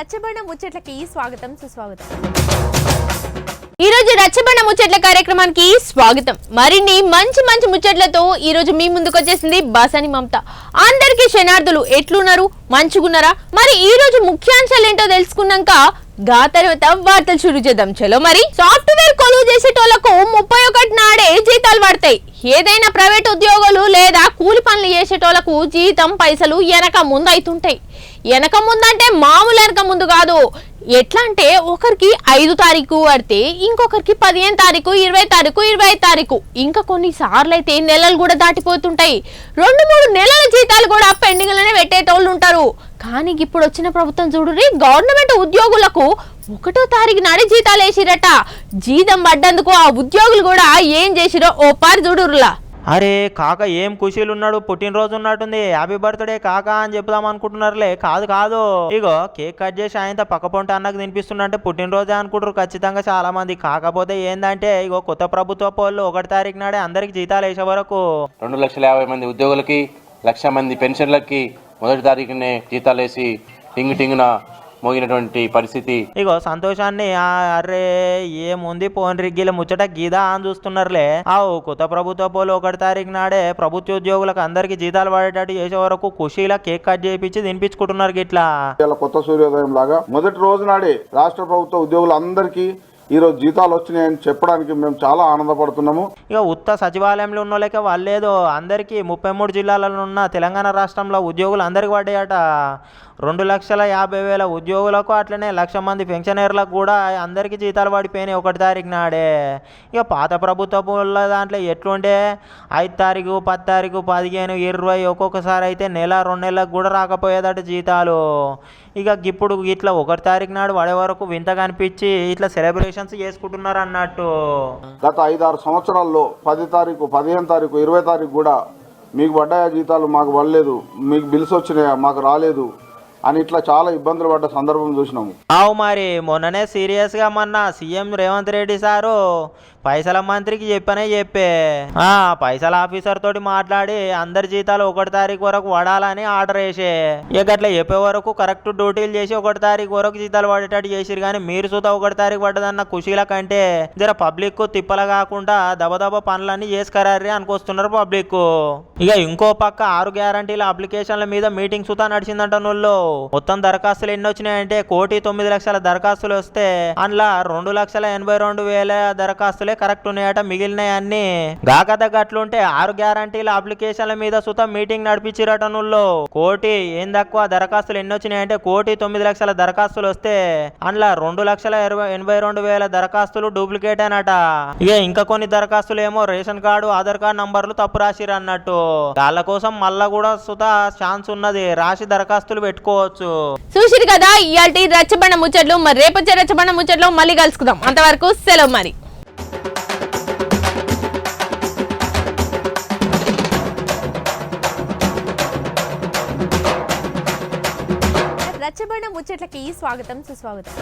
రచ్చబండ ముచ్చట్లకి స్వాగతం సుస్వాగతం. ఈ రోజు రచ్చబండ ముచ్చట్ల కార్యక్రమానికి స్వాగతం. మరిన్ని మంచి మంచి ముచ్చట్లతో ఈ రోజు మీ ముందుకు వచ్చేసింది బాసాని మమత. అందరికీ శనార్థులు ఎట్లున్నారు, మంచిగున్నారా? మరి ఈ రోజు ముఖ్యాంశాలు ఏంటో తెలుసుకున్నాక గా తర్వాత వార్తలు షురూ చేద్దాం. చలో మరి. సాఫ్ట్వేర్ కొలువు చేసేటోళ్లకు 31 నాడే జీతాలు పడతాయి. ఏదైనా ప్రైవేట్ ఉద్యోగులు లేదా కూలి పనులు చేసేటోళ్లకు జీతం పైసలు వెనక ముందు అవుతుంటాయి. వెనక ముందంటే మామూలు వెనక ముందు కాదు. ఎట్లా అంటే ఒకరికి 5 తారీఖు పడితే ఇంకొకరికి 15 తారీఖు, 20 తారీఖు, 25 తారీఖు, ఇంకా కొన్నిసార్లు అయితే నెలలు కూడా దాటిపోతుంటాయి. 2-3 నెలల జీతాలు కూడా పెండింగ్ లోనే పెట్టేటోళ్ళు ఉంటారు. కానీ ఇప్పుడు వచ్చిన ప్రభుత్వం చూడుర్రి, గవర్నమెంట్ ఉద్యోగులకు 1వ తారీఖు నాడే జీతాలు వేసిరట. జీతం పడ్డందుకు ఆ ఉద్యోగులు కూడా ఏం చేసిరో ఓ పారి చూడుర్లా. అరే కాక ఏం ఖుషీలు ఉన్నాడు, పుట్టినరోజు ఉన్నట్టుంది, హ్యాపీ బర్త్డే కాక అని చెప్దాం అనుకుంటున్నారులే. కాదు ఇగో కేక్ కట్ చేసి ఆయన పక్క పొంట అన్నకు తినిపిస్తుండే పుట్టినరోజే అనుకుంటారు ఖచ్చితంగా చాలా మంది. కాకపోతే ఏందంటే ఇగో కొత్త ప్రభుత్వ వాళ్ళు 1వ తారీఖు నాడే అందరికి జీతాలు వేసే వరకు 2,50,000 మంది ఉద్యోగులకి 1,00,000 మంది పెన్షన్లకి 1వ తారీఖునే జీతాలు వేసి టింగున మోగినటువంటి పరిస్థితి. ఇగో సంతోషాన్ని అరే ఏముంది పోన్ రిగ్గిల ముచ్చట గీదా అని చూస్తున్నారులే. కొత్త ప్రభుత్వ పోలు 1వ తారీఖు నాడే ప్రభుత్వ ఉద్యోగులకు అందరికి జీతాలు పడేటట్టు చేసే వరకు ఖుషీలా కేక్ కట్ చేయించి తినిపించుకుంటున్నారు. గిట్లా కొత్త సూర్యోదయం లాగా మొదటి రోజు నాడే రాష్ట్ర ప్రభుత్వ ఉద్యోగులందరికీ ఈరోజు జీతాలు వచ్చినాయని చెప్పడానికి మేము చాలా ఆనందపడుతున్నాము. ఇక ఉత్త సచివాలయంలో ఉన్న లేక వాళ్ళేదో అందరికీ 33 జిల్లాలలో ఉన్న తెలంగాణ రాష్ట్రంలో ఉద్యోగులు అందరికి పడ్డాయట. 2,50,000 ఉద్యోగులకు అట్లనే 1,00,000 మంది పెన్షనర్లకు కూడా అందరికీ జీతాలు పడిపోయినాయి 1వ తారీఖు నాడే. ఇక పాత ప్రభుత్వ దాంట్లో ఎట్లుండే 5 తారీఖు, 10 తారీఖు, 15, 20 ఒక్కొక్కసారి అయితే నెల 2 నెలలకు కూడా రాకపోయేదట జీతాలు. ఇక ఇప్పుడు ఇట్లా 1వ తారీఖు నాడు పడే వరకు వింతగా అనిపించి ఇట్లా సెలబ్రేషన్స్ చేసుకుంటున్నారు అన్నట్టు. గత 5-6 సంవత్సరాల్లో 10 తారీఖు, 15 తారీఖు, 20 తారీఖు కూడా మీకు పడ్డాయా జీతాలు, మాకు పడలేదు, మీకు బిల్స్ వచ్చినాయా, మాకు రాలేదు అని ఇట్లా చాలా ఇబ్బందులు పడ్డ సందర్భం చూసినాము. మరి మొన్ననే సీరియస్గా మొన్న సీఎం రేవంత్ రెడ్డి సారు పైసల మంత్రికి చెప్పే పైసల ఆఫీసర్ తోటి మాట్లాడి అందరి జీతాలు 1వ తారీఖు వరకు పడాలని ఆర్డర్ వేసే. ఇక అట్లా చెప్పే వరకు కరెక్ట్ డ్యూటీలు చేసి 1వ తారీఖు వరకు జీతాలు పడేటట్టు చేసిరు. కానీ మీరు సుతా 1వ తారీఖు పడ్డదన్న ఖుషీల కంటే జర పబ్లిక్ తిప్పల కాకుండా దబదబ పనులన్నీ చేసుకరారి అనుకొస్తున్నారు పబ్లిక్. ఇక ఇంకో పక్క 6 గ్యారంటీల అప్లికేషన్ల మీద మీటింగ్ సుతా నడిచిందంట. నోళ్ళు మొత్తం దరఖాస్తులు ఎన్ని వచ్చినాయంటే 1,09,00,000 దరఖాస్తులు వస్తే అందులో 2,82,000 దరఖాస్తులే కరెక్ట్ ఉన్నాయట. మిగిలినవి అన్ని గాకత గట్లుంటే 6 గ్యారంటీల అప్లికేషన్ల మీద సుతం మీటింగ్ నడిపించిరట. నుల్లో 1,00,000 ఏం తక్కువ దరఖాస్తులు ఎన్ని వచ్చినాయంటే 1,09,00,000 దరఖాస్తులు వస్తే అందులో 2,82,000 దరఖాస్తులు డూప్లికేట్ అనట. ఇక ఇంకా కొన్ని దరఖాస్తులు ఏమో రేషన్ కార్డు, ఆధార్ కార్డు నంబర్లు తప్పు రాసిరు అన్నట్టు. వాళ్ళ కోసం మళ్ళా కూడా సుతా ఛాన్స్ ఉన్నది, రాసి దరఖాస్తులు పెట్టుకోవచ్చు. చూసిరు కదా ఇయాల్టి రచ్చబండ ముచ్చట్లు. మరి రేపొచ్చే రచ్చబండ ముచ్చట్లు మళ్ళీ కలుసుకుందాం. అంతవరకు సెలవు మరి. రచ్చబండ ముచ్చట్లకి స్వాగతం సుస్వాగతం.